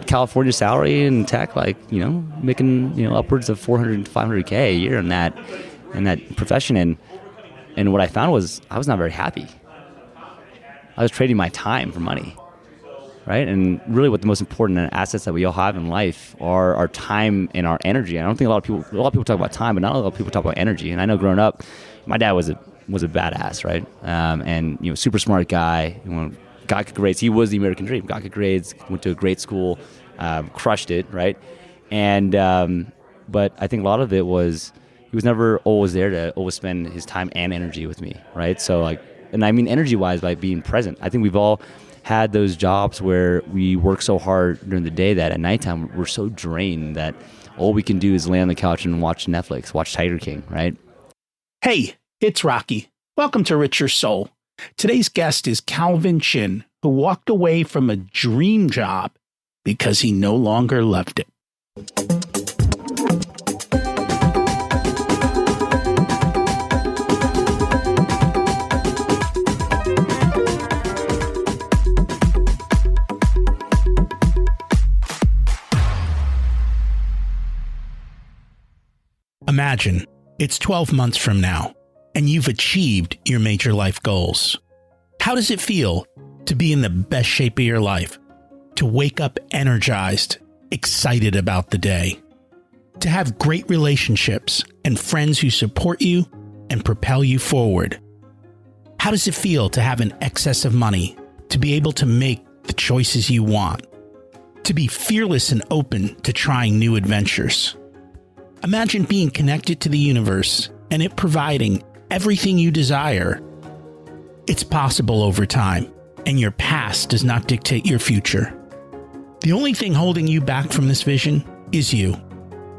California salary in tech, like, making, upwards of 400 to 500K a year in that profession. And what I found was I was not very happy. I was trading my time for money, right? And really what the most important assets that we all have in life are our time and our energy. I don't think a lot of people talk about time, but not a lot of people talk about energy. And I know growing up, my dad was a badass, right? And super smart guy. Got good grades. He was the American dream. Got good grades. Went to a great school. Crushed it, right? And but I think a lot of it was he was never always there to always spend his time and energy with me, right? So and I mean energy-wise by being present. I think we've all had those jobs where we work so hard during the day that at nighttime we're so drained that all we can do is lay on the couch and watch Netflix, watch Tiger King, right? Hey, it's Rocky. Welcome to Rich Your Soul. Today's guest is Calvin Chin, who walked away from a dream job because he no longer loved it. Imagine it's 12 months from now, and you've achieved your major life goals. How does it feel to be in the best shape of your life? To wake up energized, excited about the day? To have great relationships and friends who support you and propel you forward? How does it feel to have an excess of money, to be able to make the choices you want? To be fearless and open to trying new adventures? Imagine being connected to the universe and it providing everything you desire. It's possible over time, and your past does not dictate your future. The only thing holding you back from this vision is you.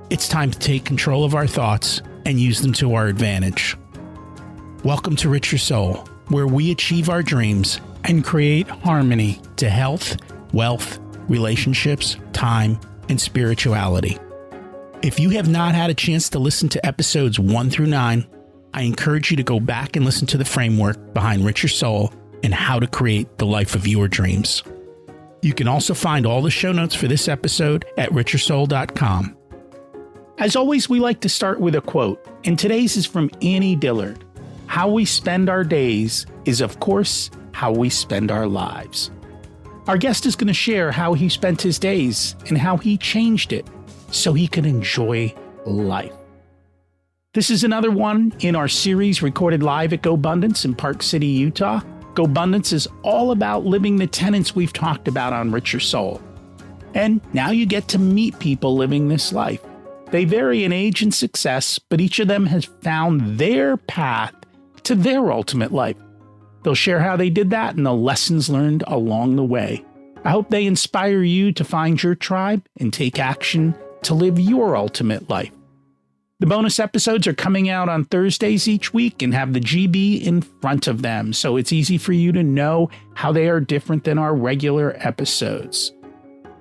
It's time to take control of our thoughts and use them to our advantage. Welcome to Rich Your Soul, where we achieve our dreams and create harmony to health, wealth, relationships, time, and spirituality. If you have not had a chance to listen to episodes 1 through 9, I encourage you to go back and listen to the framework behind Rich Your Soul and how to create the life of your dreams. You can also find all the show notes for this episode at richyoursoul.com. As always, we like to start with a quote, and today's is from Annie Dillard. How we spend our days is, of course, how we spend our lives. Our guest is going to share how he spent his days and how he changed it so he could enjoy life. This is another one in our series recorded live at GoBundance in Park City, Utah. GoBundance is all about living the tenets we've talked about on Rich Your Soul. And now you get to meet people living this life. They vary in age and success, but each of them has found their path to their ultimate life. They'll share how they did that and the lessons learned along the way. I hope they inspire you to find your tribe and take action to live your ultimate life. The bonus episodes are coming out on Thursdays each week and have the GB in front of them, so it's easy for you to know how they are different than our regular episodes.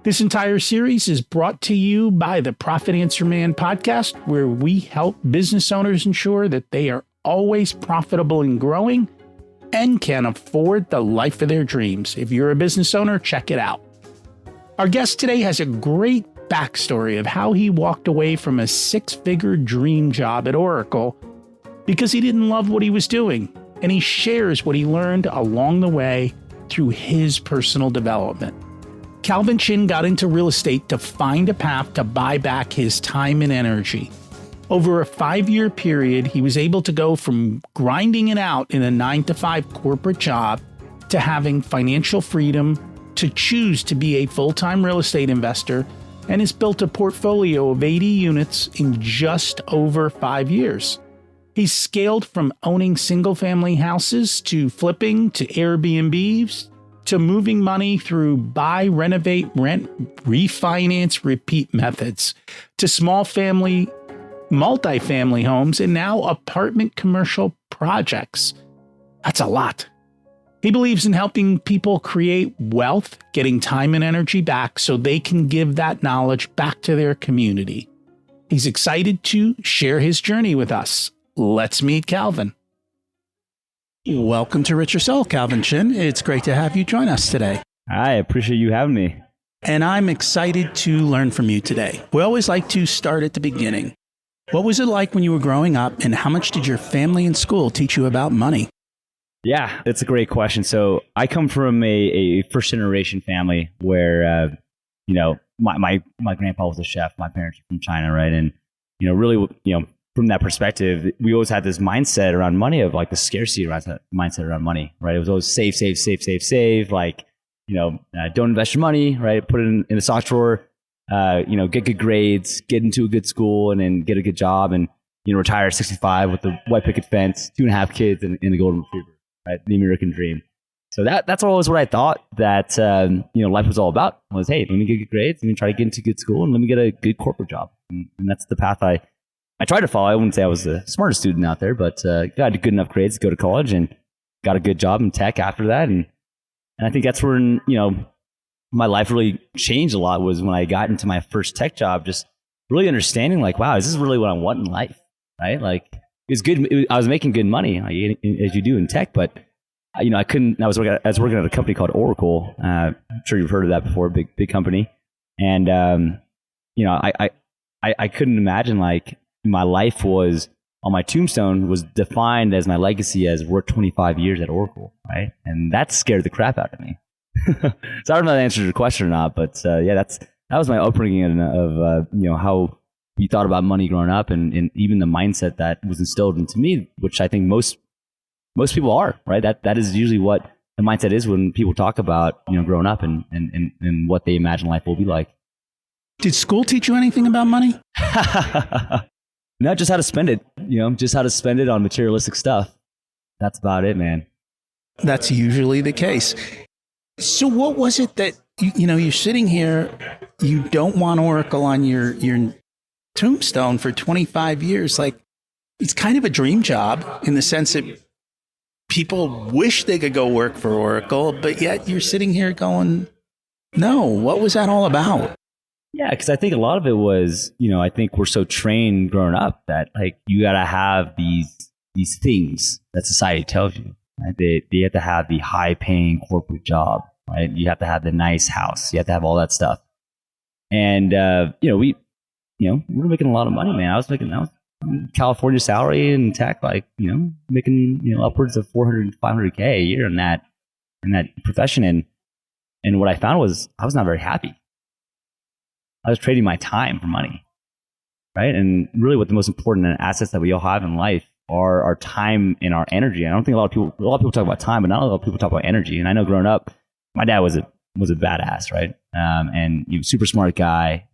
This entire series is brought to you by the Profit Answer Man podcast, where we help business owners ensure that they are always profitable and growing and can afford the life of their dreams. If you're a business owner, check it out. Our guest today has a great backstory of how he walked away from a 6-figure dream job at Oracle because he didn't love what he was doing, and he shares what he learned along the way through his personal development. Calvin Chin got into real estate to find a path to buy back his time and energy. Over a 5-year period, he was able to go from grinding it out in a 9-to-5 corporate job to having financial freedom to choose to be a full-time real estate investor, and has built a portfolio of 80 units in just over 5 years. He's scaled from owning single-family houses to flipping to Airbnbs to moving money through buy, renovate, rent, refinance, repeat methods to small family, multifamily homes, and now apartment commercial projects. That's a lot. He believes in helping people create wealth, getting time and energy back so they can give that knowledge back to their community. He's excited to share his journey with us. Let's meet Calvin. Welcome to Rich Your Soul, Calvin Chin. It's great to have you join us today. I appreciate you having me. and I'm excited to learn from you today. We always like to start at the beginning. What was it like when you were growing up, and how much did your family and school teach you about money? Yeah, it's a great question. So I come from a first generation family where, my grandpa was a chef. My parents are from China, right? And, really, from that perspective, we always had this mindset around money of like the scarcity mindset around money, right? It was always save, like, don't invest your money, right? Put it in the sock drawer, get good grades, get into a good school, and then get a good job, and, retire at 65 with the white picket fence, 2.5 kids, and the golden retriever, right? The American dream. So that's always what I thought that, life was all about was, hey, let me get good grades, let me try to get into good school, and let me get a good corporate job. And that's the path I tried to follow. I wouldn't say I was the smartest student out there, but got good enough grades to go to college and got a good job in tech after that. And I think that's where, my life really changed a lot, was when I got into my first tech job, just really understanding like, wow, is this really what I want in life, right? Like, it's good. I was making good money, as you do in tech, but I was working at a company called Oracle. I'm sure you've heard of that before, big company. And, I couldn't imagine like my life was on my tombstone was defined as my legacy as worked 25 years at Oracle, right? And that scared the crap out of me. So I don't know if that answers your question or not, but that was my upbringing of how we thought about money growing up, and even the mindset that was instilled into me, which I think most people are, right? That is usually what the mindset is when people talk about growing up and what they imagine life will be like. Did school teach you anything about money? Not just how to spend it, just how to spend it on materialistic stuff. That's about it, man. That's usually the case. So what was it that, you're sitting here, you don't want Oracle on your tombstone for 25 years. Like, it's kind of a dream job in the sense that people wish they could go work for Oracle, but yet you're sitting here going, no, what was that all about? Yeah, because I think a lot of it was, I think we're so trained growing up that like you got to have these things that society tells you. Right? They have to have the high-paying corporate job, right? You have to have the nice house. You have to have all that stuff. And we were making a lot of money, man. I was California salary in tech, like making upwards of 400 to 500K a year in that profession. And what I found was I was not very happy. I was trading my time for money, right? And really, what the most important assets that we all have in life are our time and our energy. And I don't think a lot of people talk about time, but not a lot of people talk about energy. And I know growing up, my dad was a badass, right? And he was a super smart guy.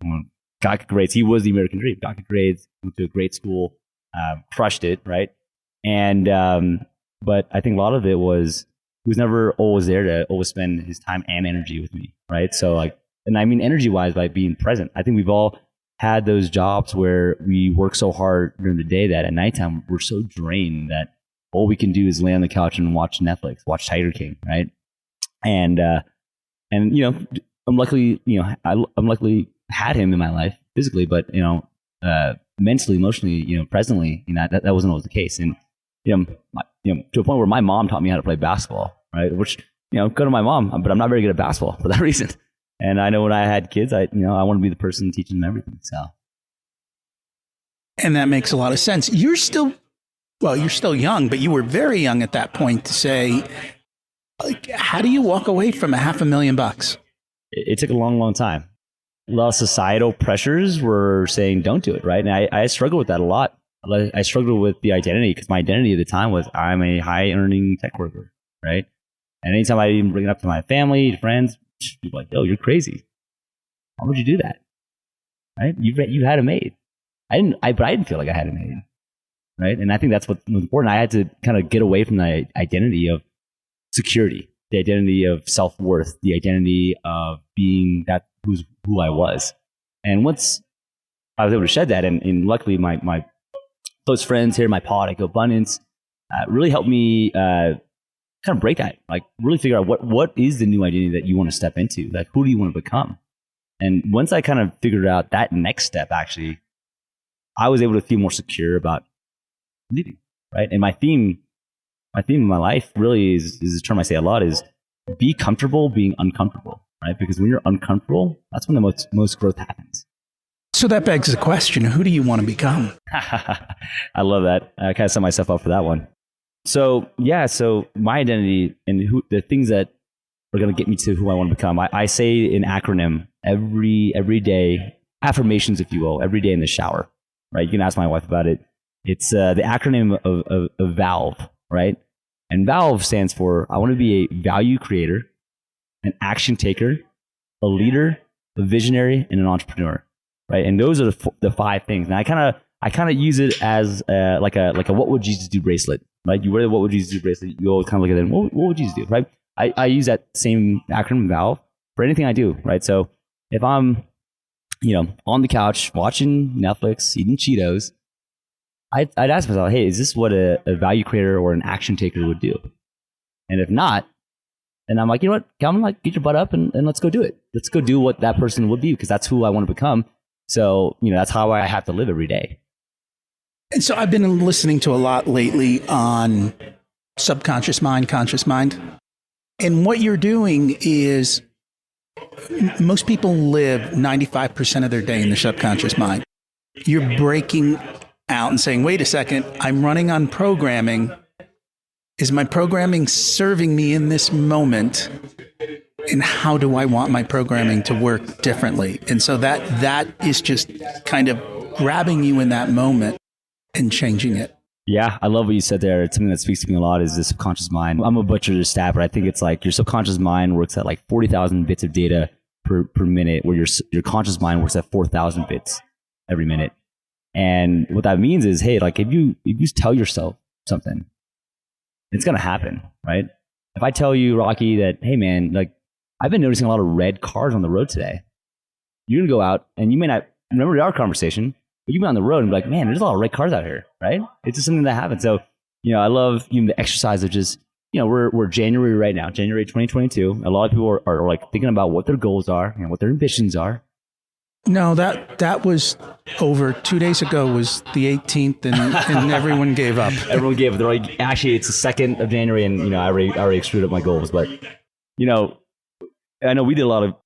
Got good grades. He was the American dream. Got good grades. Went to a great school. Crushed it, right? And but I think a lot of it was he was never always there to always spend his time and energy with me, right? So like. And I mean energy-wise by being present. I think we've all had those jobs where we work so hard during the day that at nighttime we're so drained that all we can do is lay on the couch and watch Netflix, watch Tiger King, right? And I'm luckily had him in my life physically, but mentally, emotionally, presently, that wasn't always the case. And to a point where my mom taught me how to play basketball, right? Which go to my mom, but I'm not very good at basketball for that reason. And I know when I had kids, I want to be the person teaching them everything. So, and that makes a lot of sense. You're still young, but you were very young at that point to say, like, how do you walk away from $500,000? It took a long, long time. A lot of societal pressures were saying, don't do it, right? And I struggled with that a lot. I struggled with the identity because my identity at the time was I'm a high-earning tech worker, right? And anytime I even bring it up to my family, friends, people are like, "Yo, you're crazy. Why would you do that?" Right? You had it made. But I didn't feel like I had it made. Right? And I think that's what was important. I had to kind of get away from the identity of security, the identity of self-worth, the identity of being who I was. And once I was able to shed that, and luckily my close friends here, my pod at Go Abundance, really helped me kind of break that, like really figure out what is the new identity that you want to step into, like who do you want to become. And once I kind of figured out that next step, actually, I was able to feel more secure about living, right? And my theme in my life really is a term I say a lot, is be comfortable being uncomfortable, right? Because when you're uncomfortable, that's when the most growth happens. So that begs the question, who do you want to become? I love that. I kind of set myself up for that one. So my identity and the things that are going to get me to who I want to become. I say an acronym every day, affirmations, if you will, every day in the shower, right? You can ask my wife about it. It's the acronym of VALVE, right? And VALVE stands for, I want to be a value creator, an action taker, a leader, a visionary, and an entrepreneur, right? And those are the 5 things. And I kind of use it as like a what would Jesus do bracelet, right? You wear the what would Jesus do bracelet, you always kind of look at it and what would Jesus do, right? I use that same acronym VALVE for anything I do, right? So if I'm, on the couch watching Netflix, eating Cheetos, I'd ask myself, hey, is this what a value creator or an action taker would do? And if not, then I'm like, you know what, come on, get your butt up and let's go do it. Let's go do what that person would be, because that's who I want to become. So, that's how I have to live every day. And so I've been listening to a lot lately on subconscious mind, conscious mind. And what you're doing is most people live 95% of their day in the subconscious mind. You're breaking out and saying, wait a second, I'm running on programming. Is my programming serving me in this moment? And how do I want my programming to work differently? And so that is just kind of grabbing you in that moment and changing it. Yeah, I love what you said there. It's something that speaks to me a lot, is the subconscious mind. I'm a butcher to stat, but I think it's like your subconscious mind works at like 40,000 bits of data per minute, where your conscious mind works at 4,000 bits every minute. And what that means is, hey, like if you tell yourself something, it's going to happen, right? If I tell you, Rocky, that, hey man, like I've been noticing a lot of red cars on the road today. You're going to go out and you may not remember our conversation, but you've been on the road and be like, man, there's a lot of red cars out here, right? It's just something that happens. So, I love the exercise of just, we're January right now, January 2022. A lot of people are like thinking about what their goals are and what their ambitions are. No, that was over 2 days ago, was the 18th, and everyone gave up. Everyone gave up. They're like, actually, it's the 2nd of January, and I already screwed up my goals. But I know we did a lot of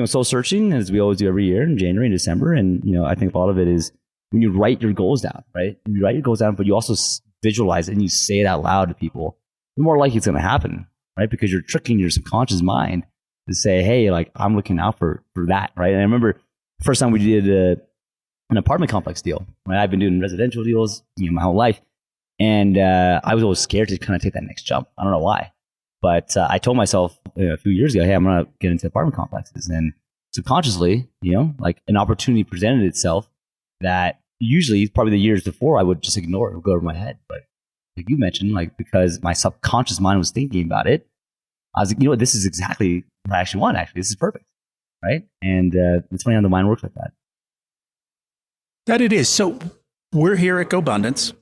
soul searching, as we always do every year in January and December, and I think a lot of it is when you write your goals down, right? You write your goals down, but you also visualize it and you say it out loud to people. The more likely it's going to happen, right? Because you're tricking your subconscious mind to say, hey, like I'm looking out for that, right? And I remember the first time we did an apartment complex deal. Right? I've been doing residential deals my whole life, and I was always scared to kind of take that next jump. I don't know why, but I told myself a few years ago, hey, I'm going to get into apartment complexes, and subconsciously, like an opportunity presented itself that usually probably the years before I would just ignore it or go over my head. But like you mentioned, like because my subconscious mind was thinking about it, I was like, what, this is exactly what I actually want. Actually, this is perfect. Right. And it's funny how the mind works like that. That it is. So we're here at GoBundance.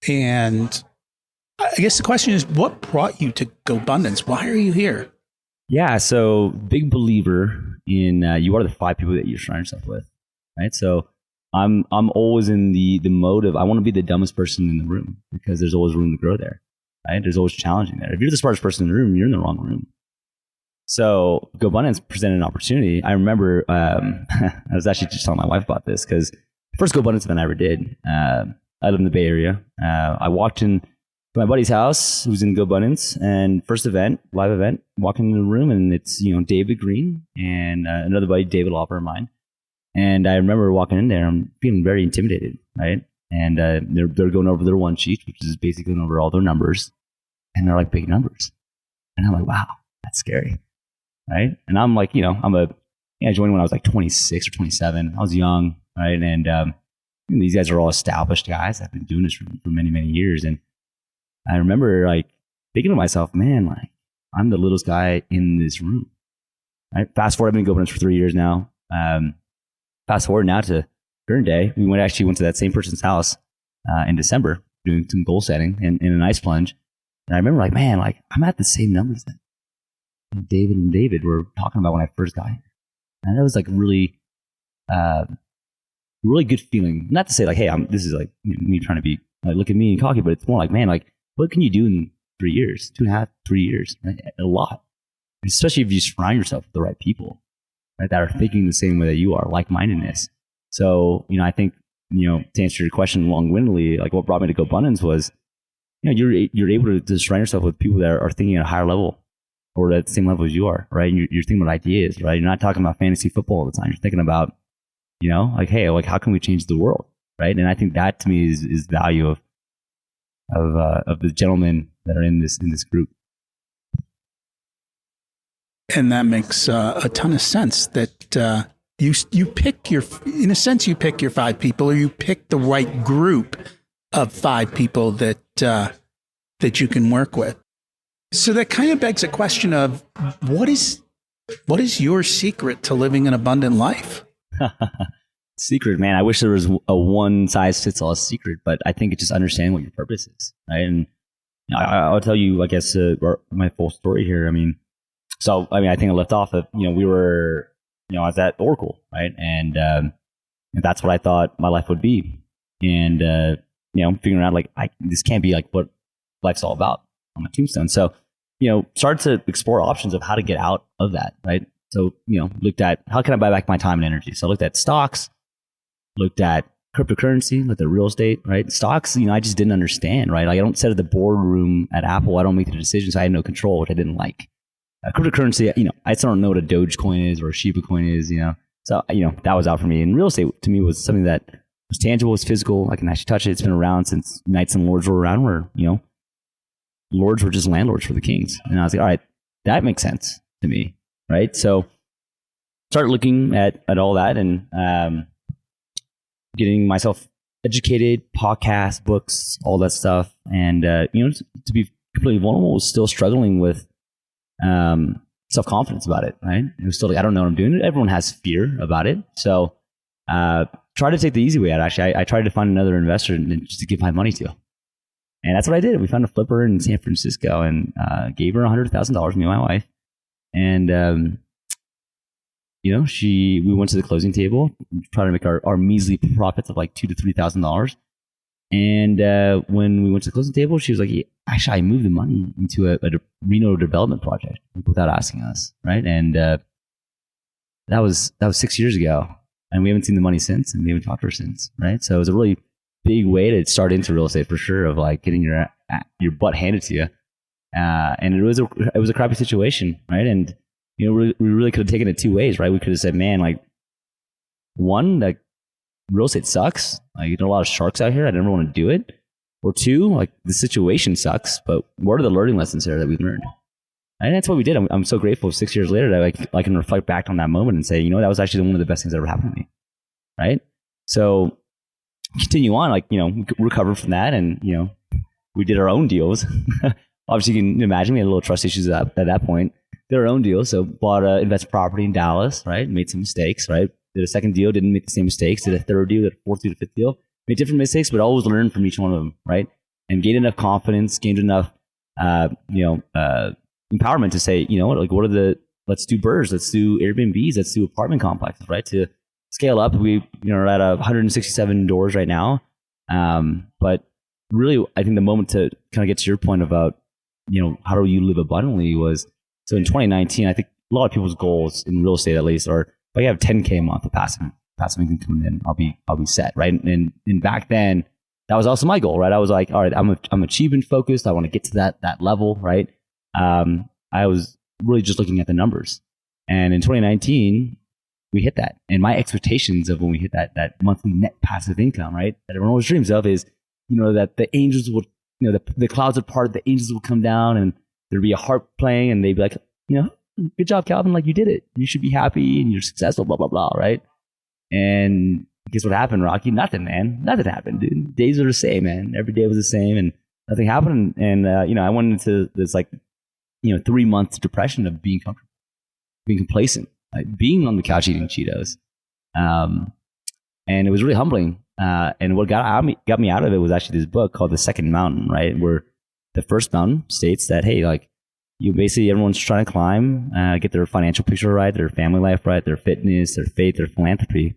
And I guess the question is, what brought you to GoBundance? Why are you here? Yeah. So big believer in you are the 5 people that you surround yourself with. Right. So I'm always in the mode of I want to be the dumbest person in the room, because there's always room to grow there. Right. There's always challenging there. If you're the smartest person in the room, you're in the wrong room. So GoBundance presented an opportunity. I remember I was actually just telling my wife about this, because the first GoBundance event I ever did, I live in the Bay Area. I walked in to my buddy's house, who's in GoBundance, and first event, live event, walking in the room, and it's David Green and another buddy, David Lauper of mine. And I remember walking in there, I'm feeling very intimidated, right? And they're going over their one sheet, which is basically going over all their numbers, and they're like big numbers, and I'm like, wow, that's scary. Right. And I'm like, I joined when I was like 26 or 27. I was young. Right. And these guys are all established guys. I've been doing this for many, many years. And I remember like thinking to myself, man, like I'm the littlest guy in this room. Right. Fast forward, I've been going for 3 years now. Fast forward now to current day. We actually went to that same person's house in December doing some goal setting in an ice plunge. And I remember like, man, like I'm at the same numbers that David were talking about when I first got here. And that was like really, really good feeling. Not to say like, hey, this is like me trying to be like, look at me and cocky, but it's more like, man, like what can you do in 3 years, 2.5, 3 years? Right? A lot. especially if you surround yourself with the right people, right, that are thinking the same way that you are, like-mindedness. So, I think, to answer your question long-windedly, like what brought me to GoBundance was, you're able to surround yourself with people that are thinking at a higher level or at the same level as you are, right? And you're thinking about ideas, right? You're not talking about fantasy football all the time. You're thinking about, like, hey, like how can we change the world, right? And I think that to me is value of the gentlemen that are in this group. And that makes a ton of sense. That you pick in a sense, you pick your 5 people, or you pick the right group of 5 people that you can work with. So that kind of begs a question of what is your secret to living an abundant life? Secret, man. I wish there was a one size fits all secret, but I think it's just understanding what your purpose is, right? And I'll tell you, I guess, my full story here. I think I left off of, we were, I was at Oracle, right? And that's what I thought my life would be. And, figuring out like, this can't be like what life's all about on my tombstone. So, started to explore options of how to get out of that, right? So, looked at how can I buy back my time and energy? So I looked at stocks, looked at cryptocurrency, looked at real estate, right? Stocks, I just didn't understand, right? Like I don't sit at the boardroom at Apple. I don't make the decisions. I had no control, which I didn't like. Cryptocurrency, I still don't know what a Dogecoin is or a Shiba coin is, So, that was out for me. And real estate to me was something that was tangible, was physical. I can actually touch it. It's been around since knights and lords were around, where, lords were just landlords for the kings. And I was like, all right, that makes sense to me, right? So started looking at all that and getting myself educated, podcasts, books, all that stuff. And, to be completely vulnerable, was still struggling with self-confidence about it, right? It was still like, I don't know what I'm doing. Everyone has fear about it. So try to take the easy way out. Actually, I tried to find another investor just to give my money to. And that's what I did. We found a flipper in San Francisco and gave her $100,000, me and my wife. And, we went to the closing table, trying to make our measly profits of like $2,000 to $3,000. And when we went to the closing table, she was like, actually, I moved the money into a Reno development project without asking us, right? And that was 6 years ago. And we haven't seen the money since, and we haven't talked to her since, right? So it was a really big way to start into real estate for sure, of like getting your butt handed to you. And it was a crappy situation, right? And we really could have taken it 2 ways, right? We could have said, man, like, one, like, real estate sucks. Like, there are a lot of sharks out here. I never want to do it. Or 2, like, the situation sucks, but what are the learning lessons there that we learned? And that's what we did. I'm so grateful 6 years later that I can reflect back on that moment and say, that was actually one of the best things that ever happened to me, right? So continue on, like, recover from that, and we did our own deals. Obviously, you can imagine we had a little trust issues at that point. Did our own deals, so bought an investment property in Dallas, right? Made some mistakes, right? Did a second deal, didn't make the same mistakes. Did a third deal, did a fourth deal, a fifth deal. Made different mistakes, but always learned from each one of them, right? And gained enough confidence, gained enough, empowerment to say, let's do BRRRRs, let's do Airbnbs, let's do apartment complexes, right? To scale up, we are at 167 doors right now. But really, I think the moment to kind of get to your point about, how do you live abundantly was, so in 2019, I think a lot of people's goals in real estate, at least, are, if I have 10K a month of passive income coming in, I'll be set, right? And back then, that was also my goal, right? I was like, all right, I'm achievement focused. I want to get to that level, right? I was really just looking at the numbers. And in 2019, we hit that. And my expectations of when we hit that monthly net passive income, right, that everyone always dreams of, is, that the angels would, the clouds would part, the angels would come down, and there'd be a harp playing, and they'd be like, good job, Calvin, like, you did it. You should be happy and you're successful, blah, blah, blah, right? And guess what happened, Rocky? Nothing, man. Nothing happened, dude. Days are the same, man. Every day was the same, and nothing happened. And, I went into this, 3 months depression of being comfortable, being complacent, like being on the couch eating Cheetos. And it was really humbling. And what got me out of it was actually this book called The Second Mountain, right? Where the first mountain states that, hey, like, basically everyone's trying to climb, get their financial picture right, their family life right, their fitness, their faith, their philanthropy.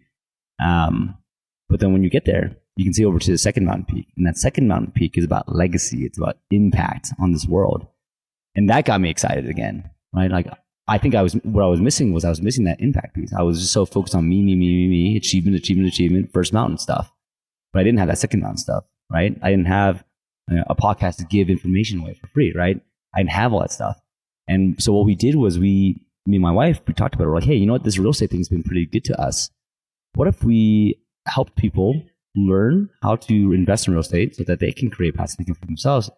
But then when you get there, you can see over to the second mountain peak. And that second mountain peak is about legacy. It's about impact on this world. And that got me excited again, right? Like, I think what I was missing that impact piece. I was just so focused on me, achievement, first mountain stuff. But I didn't have that second mountain stuff, right? I didn't have a podcast to give information away for free, right? I didn't have all that stuff. And so what we did was me and my wife, we talked about it. We're like, hey, you know what? This real estate thing's been pretty good to us. What if we help people learn how to invest in real estate so that they can create passive income for themselves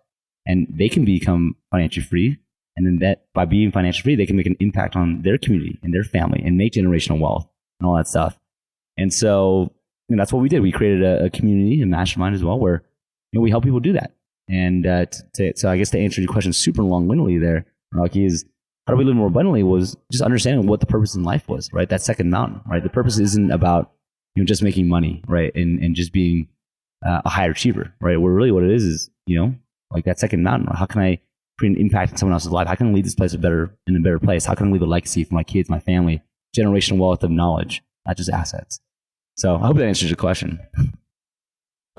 and they can become financially free? And then that by being financially free, they can make an impact on their community and their family and make generational wealth and all that stuff. And so that's what we did. We created a community, a mastermind as well, where we help people do that. And so I guess to answer your question super long-windedly there, Rocky, is how do we live more abundantly was just understanding what the purpose in life was, right? That second mountain, right? The purpose isn't about just making money, right? And just being a higher achiever, right? Where really what it is like that second mountain. How can I create an impact in someone else's life? How can I leave this place in a better place? How can I leave a legacy for my kids, my family, generational wealth of knowledge, not just assets? So I hope that answers your question.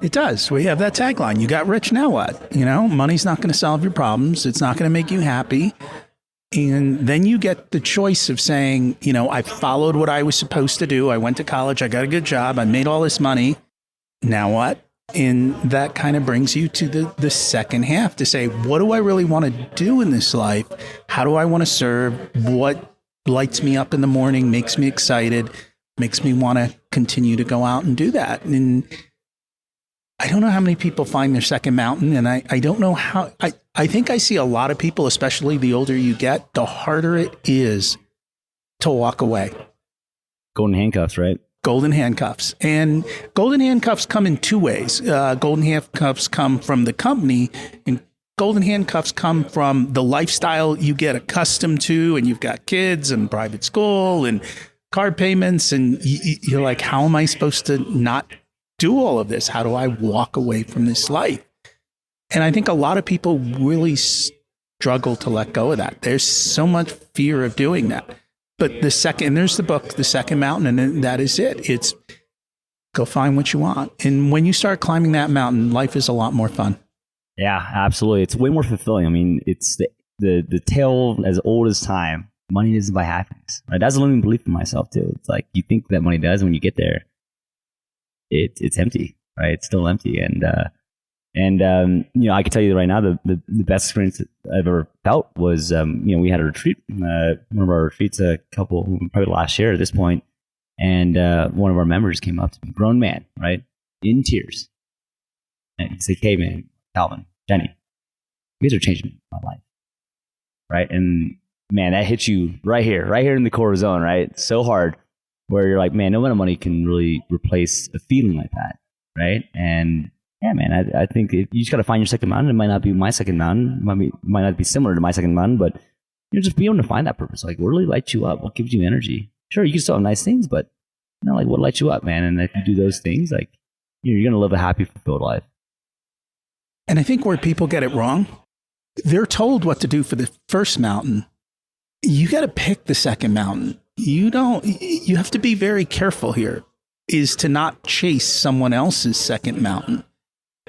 It does. We have that tagline. You got rich, now what? Money's not going to solve your problems. It's not going to make you happy. And then you get the choice of saying, I followed what I was supposed to do. I went to college. I got a good job. I made all this money. Now what? And that kind of brings you to the second half to say, what do I really want to do in this life? How do I want to serve? What lights me up in the morning, makes me excited, makes me want to continue to go out and do that? And I don't know how many people find their second mountain. And I don't know how, I think I see a lot of people, especially the older you get, the harder it is to walk away. Golden handcuffs, right? Golden handcuffs. And golden handcuffs come in two ways. Golden handcuffs come from the company, and golden handcuffs come from the lifestyle you get accustomed to, and you've got kids and private school and card payments, and you're like, how am I supposed to not do all of this? How do I walk away from this life? And I think a lot of people really struggle to let go of that. There's so much fear of doing that. But there's the book, The Second Mountain, and that is it. It's go find what you want. And when you start climbing that mountain, life is a lot more fun. Yeah, absolutely. It's way more fulfilling. I mean, it's the tale as old as time. Money doesn't buy happiness. Right? That's a limiting belief in myself too. It's like you think that money does, when you get there, it's empty, right? It's still empty. And I can tell you right now, the best experience that I've ever felt was, we had a retreat, one of our retreats probably last year at this point. And one of our members came up to me, grown man, right? In tears. And he's like, hey man, Calvin, Jenny, you guys are changing my life. Right? And man, that hits you right here in the core zone, right? So hard, where you're like, man, no amount of money can really replace a feeling like that. Right? And yeah, man, I think you just got to find your second mountain. It might not be my second mountain. It might not be similar to my second mountain, but just be able to find that purpose. Like, what really lights you up? What gives you energy? Sure, you can still have nice things, but like what lights you up, man? And if you do those things, like, you're going to live a happy, fulfilled life. And I think where people get it wrong, they're told what to do for the first mountain. You got to pick the second mountain. You have to be very careful here, is to not chase someone else's second mountain.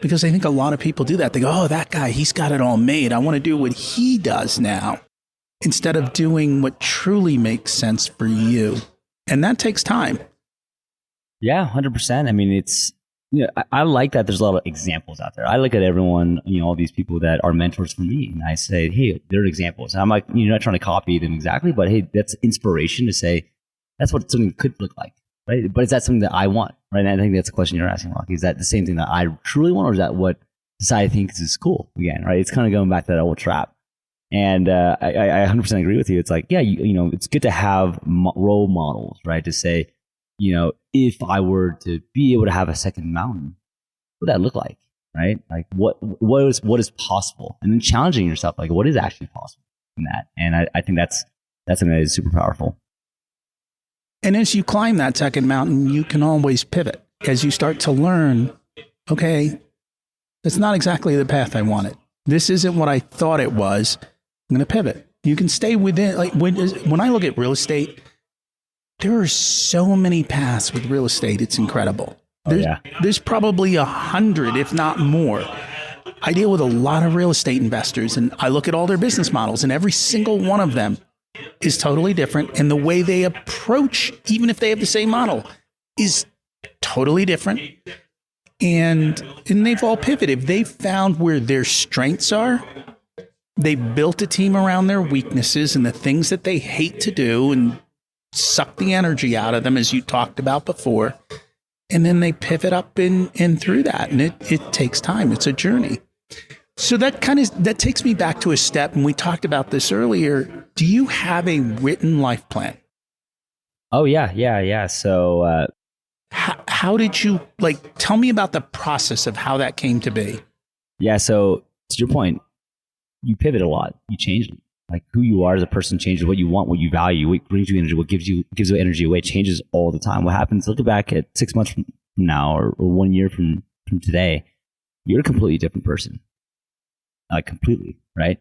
Because I think a lot of people do that. They go, oh, that guy, he's got it all made. I want to do what he does now, instead of doing what truly makes sense for you. And that takes time. Yeah, 100%. I mean, I like that there's a lot of examples out there. I look at everyone, all these people that are mentors for me, and I say, hey, they're examples. And I'm like, you're not trying to copy them exactly, but hey, that's inspiration to say, that's what something could look like. Right? But is that something that I want? Right? And I think that's the question you're asking, Rocky. Is that the same thing that I truly want, or is that what society thinks is cool? Again, right? It's kind of going back to that old trap. And I 100% agree with you. It's like, yeah, it's good to have role models, right? To say, if I were to be able to have a second mountain, what would that look like? Right? Like what is possible? And then challenging yourself, like what is actually possible in that? And I think that's something that is super powerful. And as you climb that second mountain, you can always pivot as you start to learn, okay, that's not exactly the path I wanted. This isn't what I thought it was. I'm going to pivot. You can stay within, like when I look at real estate, there are so many paths with real estate. It's incredible. There's probably 100, if not more. I deal with a lot of real estate investors, and I look at all their business models, and every single one of them is totally different. And the way they approach, even if they have the same model, is totally different. And they've all pivoted. They've found where their strengths are. They built a team around their weaknesses and the things that they hate to do and suck the energy out of them, as you talked about before. And then they pivot up and through that. And it takes time. It's a journey. So that takes me back to a step. And we talked about this earlier. Do you have a written life plan? Oh, yeah. So how did you, tell me about the process of how that came to be? Yeah. So to your point, you pivot a lot. You change like who you are as a person changes, what you want, what you value, what brings you energy, what gives you energy away changes all the time. What happens, look back at 6 months from now or 1 year from today, you're a completely different person. Completely. Right.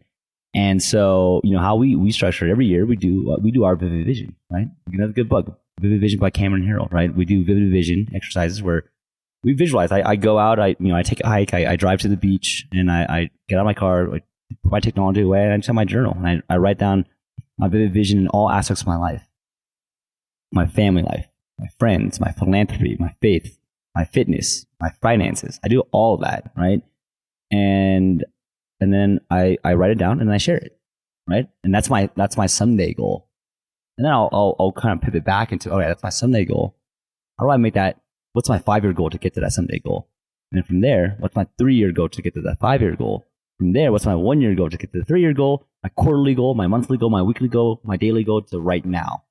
And so, how we structure it every year, we do our Vivid Vision, right? Another good book, Vivid Vision by Cameron Herold, right? We do Vivid Vision exercises where we visualize. I go out, I take a hike, I drive to the beach, and I get out of my car, put my technology away, and I just have my journal, and I write down my vivid vision in all aspects of my life, my family life, my friends, my philanthropy, my faith, my fitness, my finances. I do all of that, right? And then I write it down and I share it, right? And that's my someday goal. And then I'll kind of pivot back into, okay, that's my someday goal. How do I make that? What's my 5-year goal to get to that someday goal? And then from there, what's my 3-year goal to get to that 5-year goal? From there, what's my 1-year goal to get to the 3-year goal, my quarterly goal, my monthly goal, my weekly goal, my daily goal to right now,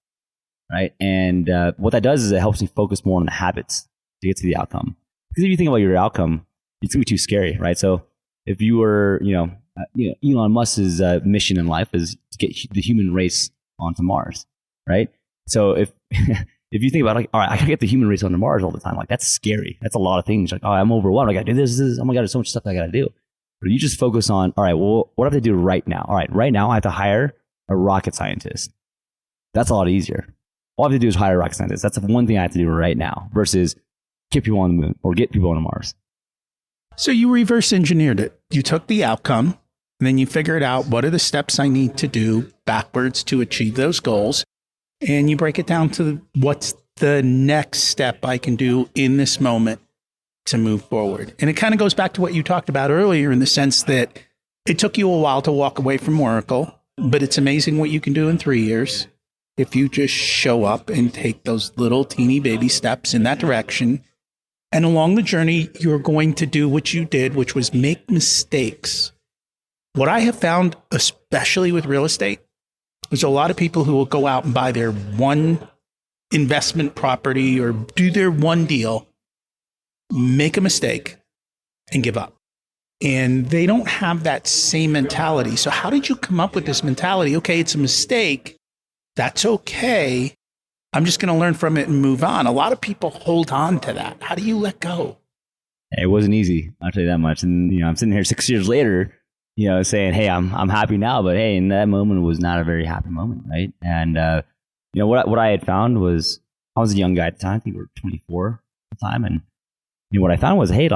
right? And what that does is it helps me focus more on the habits to get to the outcome. Because if you think about your outcome, it's going to be too scary, right? So if you were, Elon Musk's mission in life is to get the human race onto Mars, right? So if you think about all right, I can get the human race onto Mars all the time, that's scary. That's a lot of things. I'm overwhelmed. I got to do this. Oh my God, there's so much stuff I got to do. But you just focus on, all right, well, what do I have to do right now? All right, right now I have to hire a rocket scientist. That's a lot easier. All I have to do is hire a rocket scientist. That's the one thing I have to do right now versus get people on the moon or get people on Mars. So you reverse engineered it. You took the outcome, and then you figured out what are the steps I need to do backwards to achieve those goals. And you break it down to what's the next step I can do in this moment to move forward. And it kind of goes back to what you talked about earlier in the sense that it took you a while to walk away from Oracle, but it's amazing what you can do in 3 years if you just show up and take those little teeny baby steps in that direction. And along the journey, you're going to do what you did, which was make mistakes. What I have found, especially with real estate, is a lot of people who will go out and buy their one investment property or do their one deal, make a mistake, and give up. And they don't have that same mentality. So how did you come up with this mentality? Okay, it's a mistake. That's okay. I'm just going to learn from it and move on. A lot of people hold on to that. How do you let go? It wasn't easy. I'll tell you that much. And, I'm sitting here 6 years later, saying, hey, I'm happy now. But hey, in that moment was not a very happy moment, right? And, what I had found was I was a young guy at the time. I think we were 24 at the time. And what I found was, hey,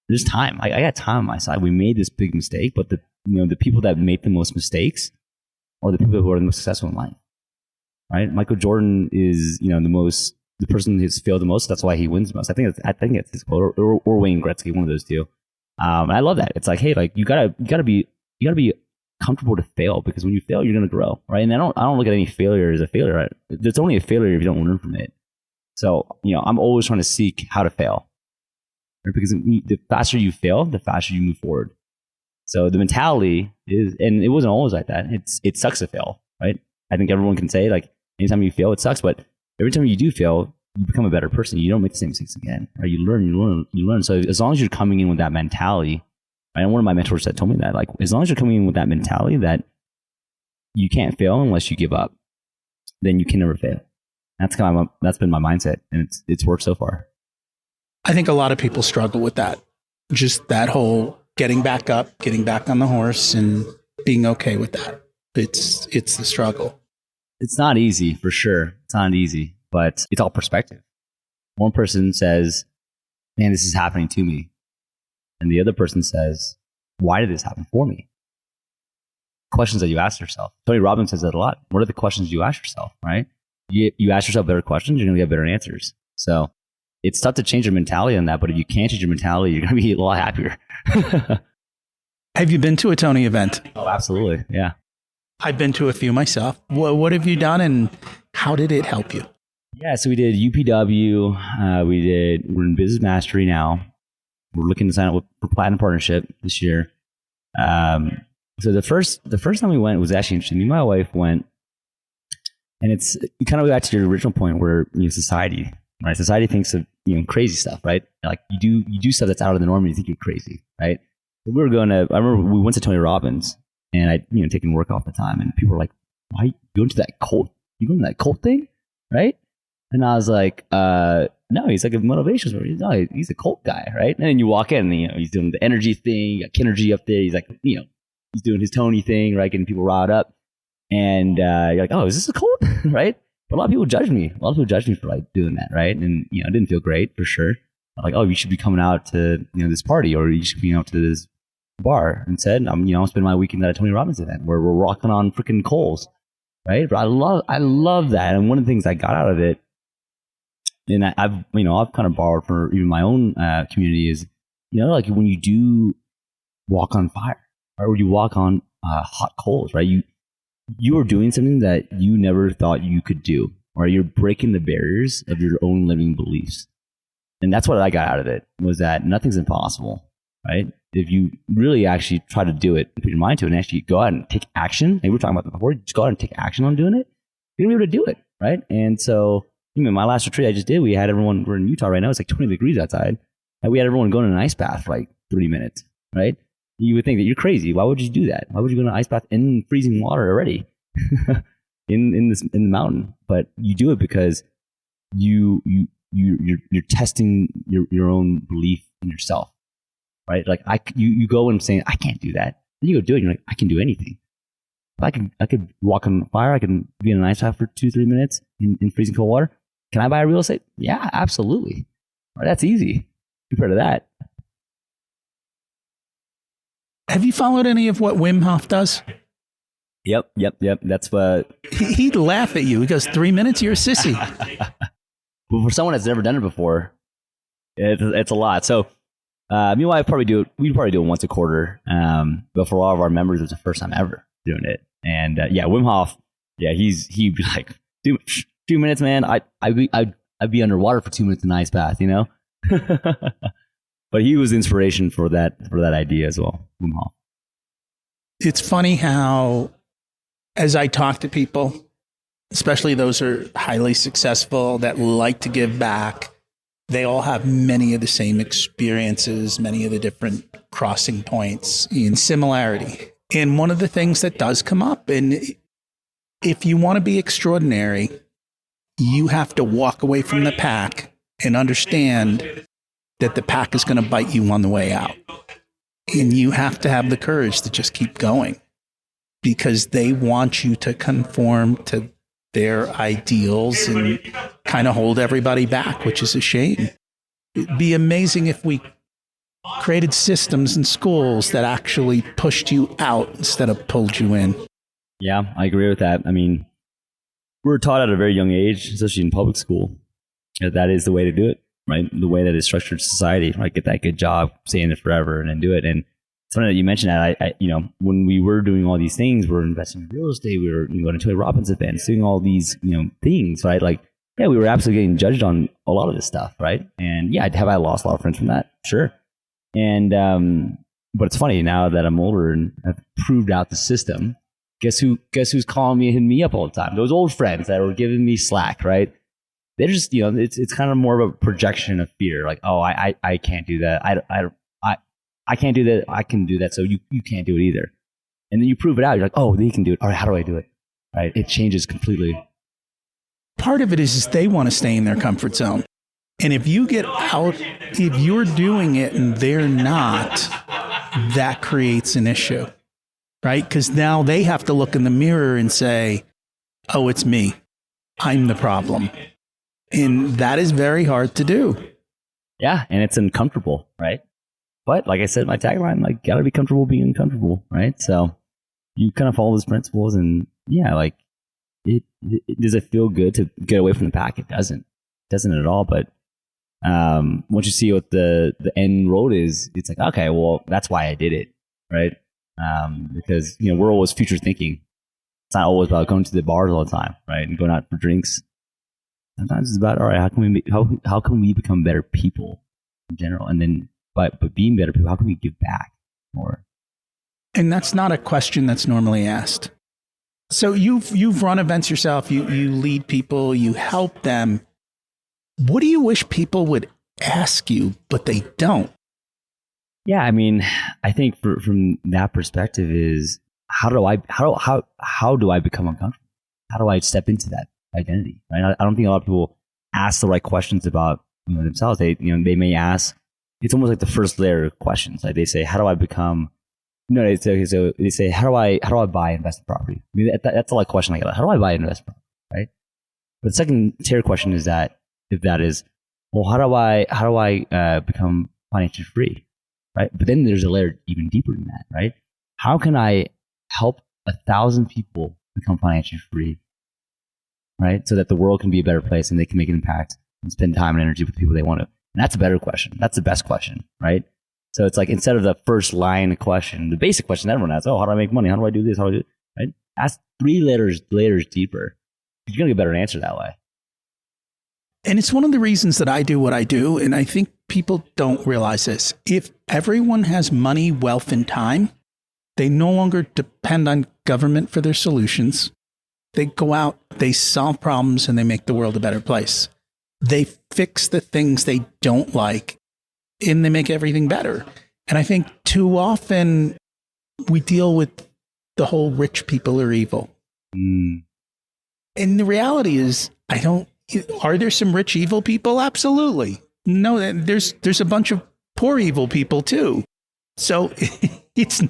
there's time. I got time on my side. We made this big mistake, but the people that make the most mistakes are the people who are the most successful in life, right? Michael Jordan is, the person who's failed the most. That's why he wins the most. I think it's his quote, or Wayne Gretzky, one of those two. And I love that. It's like, hey, you gotta be comfortable to fail, because when you fail, you're gonna grow, right? And I don't look at any failure as a failure. Right? It's only a failure if you don't learn from it. So, I'm always trying to seek how to fail. Because the faster you fail, the faster you move forward. So the mentality is, and it wasn't always like that. It sucks to fail, right? I think everyone can say, anytime you fail, it sucks. But every time you do fail, you become a better person. You don't make the same mistakes again, right? You learn. So as long as you're coming in with that mentality, right? And one of my mentors that told me that, as long as you're coming in with that mentality that you can't fail unless you give up, then you can never fail. That's been my mindset, and it's worked so far. I think a lot of people struggle with that. Just that whole getting back up, getting back on the horse, and being okay with that. It's the struggle. It's not easy, for sure. It's not easy, but it's all perspective. One person says, man, this is happening to me. And the other person says, why did this happen for me? questions that you ask yourself? Tony Robbins says that a lot. What are the questions you ask yourself, right? You ask yourself better questions, you're going to get better answers. So it's tough to change your mentality on that, but if you can change your mentality, you're going to be a lot happier. Have you been to a Tony event? Oh, absolutely. Yeah. I've been to a few myself. What have you done and how did it help you? Yeah, so we did UPW. We're in Business Mastery now. We're looking to sign up for Platinum Partnership this year. So the first time we went was actually interesting. Me and my wife went, and it's kind of back to your original point where society, right? Society thinks of crazy stuff, right? Like you do stuff that's out of the norm, and you think you're crazy, right? So I remember we went to Tony Robbins, and I taking work off the time, and people were like, "Why are you going to that cult? You going to that cult thing, right?" And I was like, no, he's like a motivation story. No, he's a cult guy, right? And then you walk in and, he's doing the energy thing. You got Kinergy up there. He's like, he's doing his Tony thing, right? Getting people riled up. And you're like, oh, is this a cult, right? But a lot of people judge me. A lot of people judge me for like doing that, right? And, it didn't feel great for sure. Like, oh, you should be coming out to, this party, or you should be out to this bar. Instead, I'm spending my weekend at a Tony Robbins event where we're rocking on freaking coals, right? But I love that. And one of the things I got out of it, and I've kind of borrowed for even my own community is, like when you do walk on fire, right? Or you walk on hot coals, right? You are doing something that you never thought you could do, or you're breaking the barriers of your own living beliefs. And that's what I got out of it, was that nothing's impossible, right? If you really actually try to do it and put your mind to it and actually go out and take action, we were talking about that before, just go out and take action on doing it, you're going to be able to do it, right? And so, my last retreat I just did, we had everyone, we're in Utah right now, it's like 20 degrees outside, and we had everyone going in an ice bath for like 30 minutes, right? You would think that you're crazy. Why would you do that? Why would you go in an ice bath in freezing water already in the mountain? But you do it because you're testing your own belief in yourself, right? Like you go and saying, I can't do that. And you go do it, and you're like, I can do anything. I could walk on fire. I can be in an ice bath for 2-3 minutes in freezing cold water. Can I buy real estate? Yeah, absolutely. Right, that's easy compared to that. Have you followed any of what Wim Hof does? Yep. That's what he'd laugh at you. He goes, 3 minutes, you're a sissy. Well, for someone that's never done it before, it's a lot. So, meanwhile, we'd probably do it once a quarter. But for all of our members, it's the first time ever doing it. And Wim Hof, he'd be like, 2 minutes, man. I'd be underwater for 2 minutes in an ice bath, But he was inspiration for that idea as well, Wim Hof. It's funny how, as I talk to people, especially those who are highly successful that like to give back, they all have many of the same experiences, many of the different crossing points in similarity. And one of the things that does come up, and if you want to be extraordinary, you have to walk away from the pack and understand that the pack is going to bite you on the way out. And you have to have the courage to just keep going, because they want you to conform to their ideals and kind of hold everybody back, which is a shame. It'd be amazing if we created systems in schools that actually pushed you out instead of pulled you in. Yeah, I agree with that. I mean, we're taught at a very young age, especially in public school, that is the way to do it, right? The way that is structured society, right? Get that good job, stay in it forever, and then do it. And it's funny that you mentioned that. I when we were doing all these things, we're investing in real estate, we were going to Tony Robbins events, doing all these, things, right? Like, yeah, we were absolutely getting judged on a lot of this stuff, right? And yeah, I lost a lot of friends from that? Sure. And, but it's funny now that I'm older and I've proved out the system. Guess who's calling me and hitting me up all the time? Those old friends that were giving me slack, right? They're just, it's kind of more of a projection of fear. Like, oh, I can't do that. I can't do that. I can do that. So you can't do it either. And then you prove it out. You're like, oh, they can do it. All right, how do I do it? Right? It changes completely. Part of it is they want to stay in their comfort zone. And if you get out, if you're doing it and they're not, that creates an issue, right? Because now they have to look in the mirror and say, oh, it's me. I'm the problem. And that is very hard to do. Yeah, and it's uncomfortable, right? But like I said, my tagline, like, gotta be comfortable being uncomfortable, right? So you kind of follow those principles, and yeah, like does it feel good to get away from the pack? It doesn't at all. But once you see what the end road is, it's like, okay, well, that's why I did it, right? Because we're always future thinking. It's not always about going to the bars all the time, right, and going out for drinks. Sometimes it's about, all right, how can we become better people in general, and then but being better people, how can we give back more? And that's not a question that's normally asked. So you've run events yourself. You lead people. You help them. What do you wish people would ask you, but they don't? Yeah, I mean, I think from that perspective is how do I become uncomfortable? How do I step into that identity? Right? I don't think a lot of people ask the right questions about themselves. They may ask. It's almost like the first layer of questions. Like they say, how do I become? They say, how do I buy investment property? I mean, that's a lot of question I get. How do I buy investment property? Right. But the second tier question is well, how do I become financially free? Right. But then there's a layer even deeper than that. Right. How can I help 1,000 people become financially free? Right. So that the world can be a better place and they can make an impact and spend time and energy with the people they want to. And that's a better question. That's the best question. Right. So it's like, instead of the first line question, the basic question everyone asks, oh, how do I make money? How do I do this? How do I do it? Right? Ask 3 layers deeper. You're going to get a better answer that way. And it's one of the reasons that I do what I do. And I think people don't realize this. If everyone has money, wealth, and time, they no longer depend on government for their solutions. They go out, they solve problems, and they make the world a better place. They fix the things they don't like, and they make everything better. And I think too often we deal with the whole rich people are evil. And the reality is, are there some rich evil people? Absolutely. No, there's a bunch of poor evil people too. So it's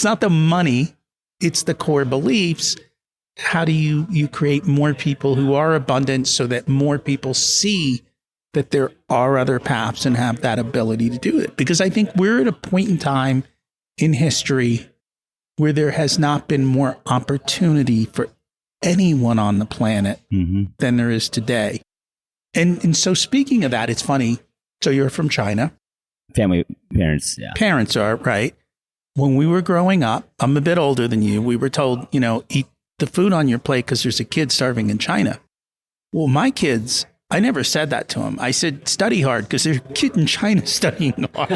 not the money, it's the core beliefs. How do you create more people who are abundant so that more people see that there are other paths and have that ability to do it? Because I think we're at a point in time in history where there has not been more opportunity for anyone on the planet than there is today. And so speaking of that, it's funny. So you're from China. Parents, yeah. Parents are, right? When we were growing up, I'm a bit older than you, we were told, eat the food on your plate because there's a kid starving in China. Well, my kids, I never said that to him. I said, study hard because there's a kid in China studying hard.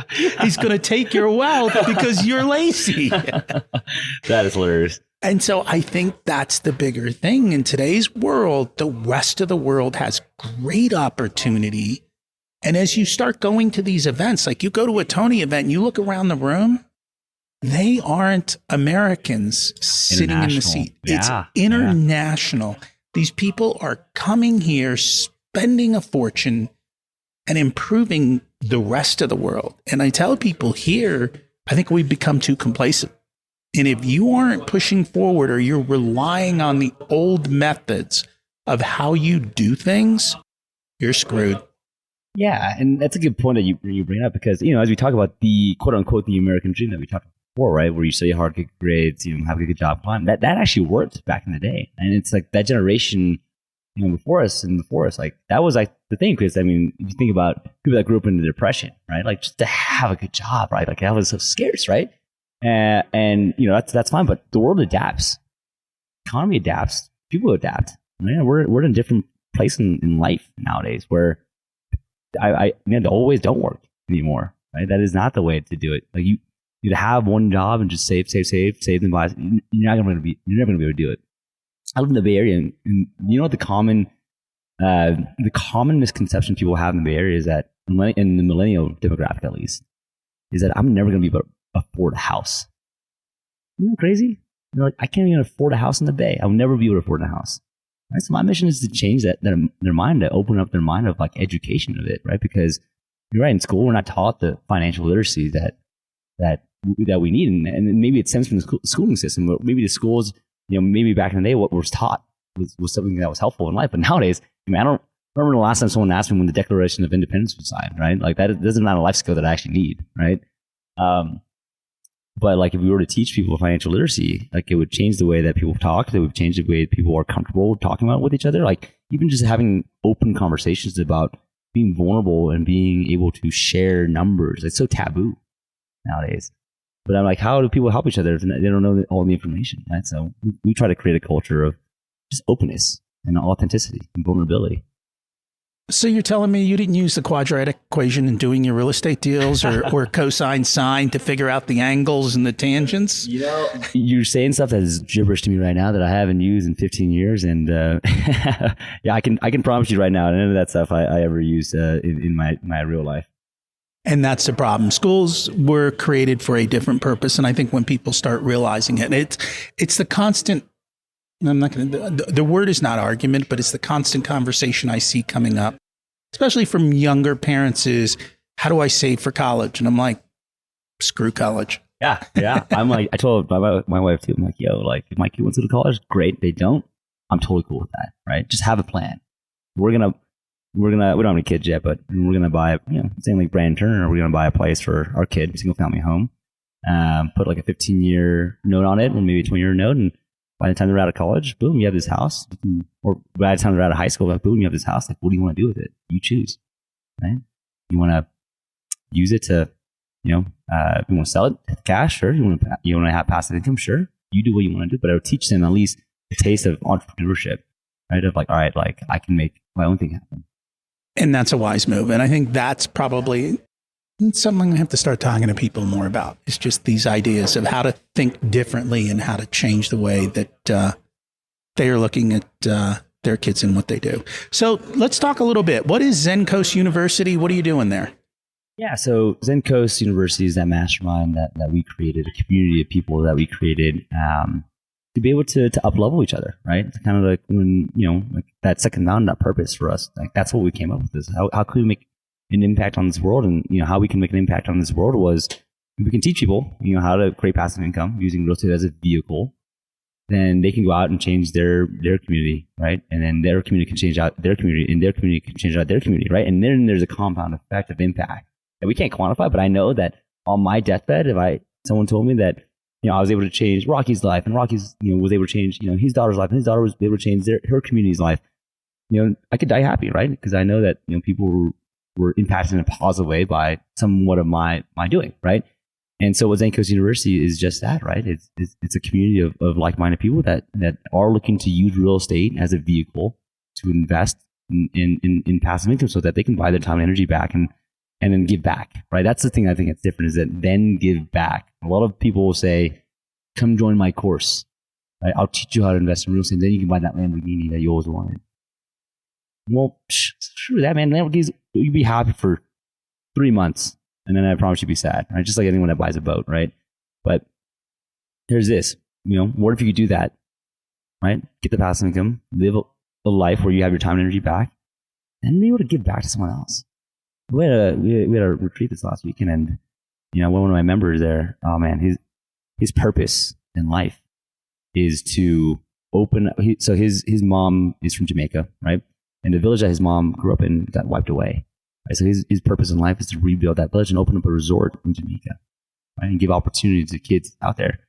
He's going to take your wealth because you're lazy. That is hilarious. And so I think that's the bigger thing in today's world. The rest of the world has great opportunity. And as you start going to these events, like you go to a Tony event and you look around the room, they aren't Americans sitting in the seat. It's international. Yeah. These people are coming here, spending a fortune and improving the rest of the world. And I tell people here, I think we've become too complacent. And if you aren't pushing forward or you're relying on the old methods of how you do things, you're screwed. Yeah, and that's a good point that you bring up because, as we talk about the quote unquote the American dream that we talked about before, right, where you study hard, get grades, have a good job, climb, that actually worked back in the day. And it's like that generation, before us, like that was like the thing. Because if you think about people that grew up in the Depression, right, like just to have a good job, right, like that was so scarce, right? And that's fine, but the world adapts, economy adapts, people adapt. Right? We're in a different place in life nowadays where the old ways don't work anymore. Right? That is not the way to do it. Like you have one job and just save and buy. You're never going to be able to do it. I live in the Bay Area, and you know what the common misconception people have in the Bay Area is that in the millennial demographic at least is that I'm never going to be able to afford a house. Isn't that crazy? Like, I can't even afford a house in the Bay. I'll never be able to afford a house. Right? So my mission is to change their mind, to open up their mind of like education of it, right? Because you're right, in school we're not taught the financial literacy that we need, and maybe it stems from the schooling system. But maybe the schools, maybe back in the day, what was taught was something that was helpful in life. But nowadays, I don't remember the last time someone asked me when the Declaration of Independence was signed, right? Like that isn't a life skill that I actually need, right? But like if we were to teach people financial literacy, like it would change the way that people talk. It would change the way people are comfortable talking about it with each other. Like even just having open conversations about being vulnerable and being able to share numbers. It's so taboo nowadays. But I'm like, how do people help each other if they don't know all the information, right? So we try to create a culture of just openness and authenticity and vulnerability. So you're telling me you didn't use the quadratic equation in doing your real estate deals or cosine sine to figure out the angles and the tangents? You know, you're saying stuff that is gibberish to me right now that I haven't used in 15 years. And yeah, I can promise you right now, none of that stuff I ever used in my real life. And that's the problem. Schools were created for a different purpose. And I think when people start realizing it, it's the constant, I'm not going to, the word is not argument, but it's the constant conversation I see coming up, especially from younger parents is, how do I save for college? And I'm like, screw college. Yeah. I'm like, I told my wife too, I'm like, yo, like if my kid wants to go to college, great. They don't, I'm totally cool with that, right? Just have a plan. We don't have any kids yet, but we're going to buy, same like Brandon Turner, we're going to buy a place for our kid, single family home, put like a 15-year note on it, or maybe a 20-year note. And by the time they're out of college, boom, you have this house. Or by the time they're out of high school, like, boom, you have this house. Like, what do you want to do with it? You choose, right? You want to use it to, you want to sell it to cash? Sure. You want to have passive income? Sure. You do what you want to do, but I would teach them at least a taste of entrepreneurship, right? Of like, all right, like I can make my own thing happen. And that's a wise move. And I think that's probably something I have to start talking to people more about. It's just these ideas of how to think differently and how to change the way that they are looking at their kids and what they do. So let's talk a little bit. What is Zen Coast University? What are you doing there? Yeah, so Zen Coast University is that mastermind that we created, a community of people that we created to be able to up-level each other, right? It's kind of like when, like that second mountain, that purpose for us, like that's what we came up with is how could we make an impact on this world? And, how we can make an impact on this world was we can teach people, how to create passive income using real estate as a vehicle. Then they can go out and change their community, right? And then their community can change out their community, and their community can change out their community, right? And then there's a compound effect of impact that we can't quantify, but I know that on my deathbed, someone told me that, I was able to change Rocky's life, and Rocky's, was able to change, his daughter's life, and his daughter was able to change her community's life. I could die happy, right? Because I know that, people were impacted in a positive way by somewhat of my doing, right? And so what Zen Coast University is just that, right? It's a community of like-minded people that are looking to use real estate as a vehicle to invest in passive income so that they can buy their time and energy back and then give back, right? That's the thing I think that's different is that then give back. A lot of people will say, come join my course, right? I'll teach you how to invest in real estate. Then you can buy that Lamborghini that you always wanted. Well, screw that, man. Lamborghinis, you'd be happy for 3 months, and then I promise you'd be sad, right? Just like anyone that buys a boat, right? But here's this, what if you could do that, right? Get the passive income, live a life where you have your time and energy back, and be able to give back to someone else. We had a retreat this last weekend, and one of my members there, oh man, his purpose in life is to open. So his mom is from Jamaica, right? And the village that his mom grew up in got wiped away. Right? So his purpose in life is to rebuild that village and open up a resort in Jamaica, right? And give opportunity to kids out there.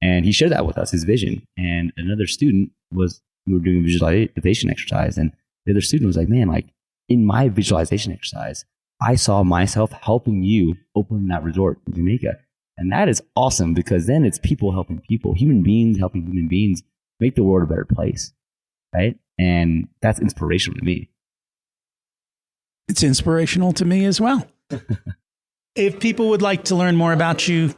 And he shared that with us, his vision. And another student we were doing a visualization exercise, and the other student was like, man, like in my visualization exercise, I saw myself helping you open that resort in Jamaica. And that is awesome because then it's people helping people, human beings helping human beings make the world a better place, right? And that's inspirational to me. It's inspirational to me as well. If people would like to learn more about you,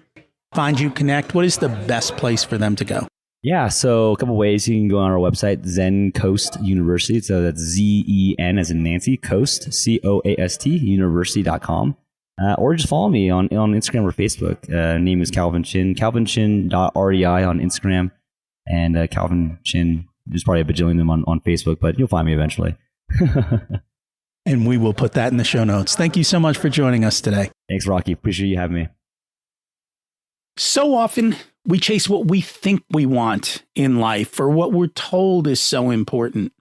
find you, connect, what is the best place for them to go? Yeah, so a couple ways. You can go on our website, Zen Coast University. So that's Zen as in Nancy, Coast, Coast, university.com. Or just follow me on Instagram or Facebook. Name is Calvin Chin, calvinchin.rei on Instagram. And Calvin Chin, there's probably a bajillion of them on Facebook, but you'll find me eventually. And we will put that in the show notes. Thank you so much for joining us today. Thanks, Rocky. Appreciate you having me. So often we chase what we think we want in life or what we're told is so important.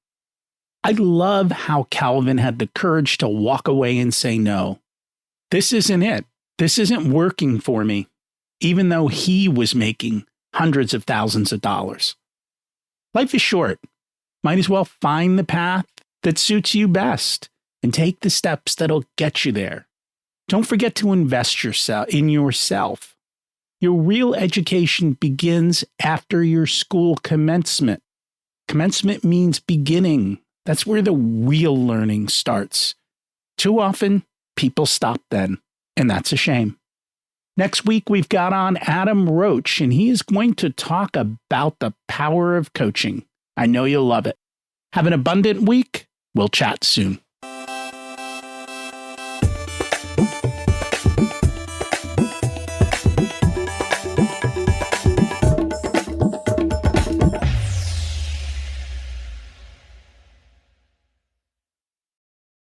I love how Calvin had the courage to walk away and say, no, this isn't it. This isn't working for me. even though he was making hundreds of thousands of dollars. Life is short. Might as well find the path that suits you best and take the steps that'll get you there. Don't forget to invest in yourself. Your real education begins after your school commencement. Commencement means beginning. That's where the real learning starts. Too often, people stop then, and that's a shame. Next week, we've got on Adam Roach, and he is going to talk about the power of coaching. I know you'll love it. Have an abundant week. We'll chat soon.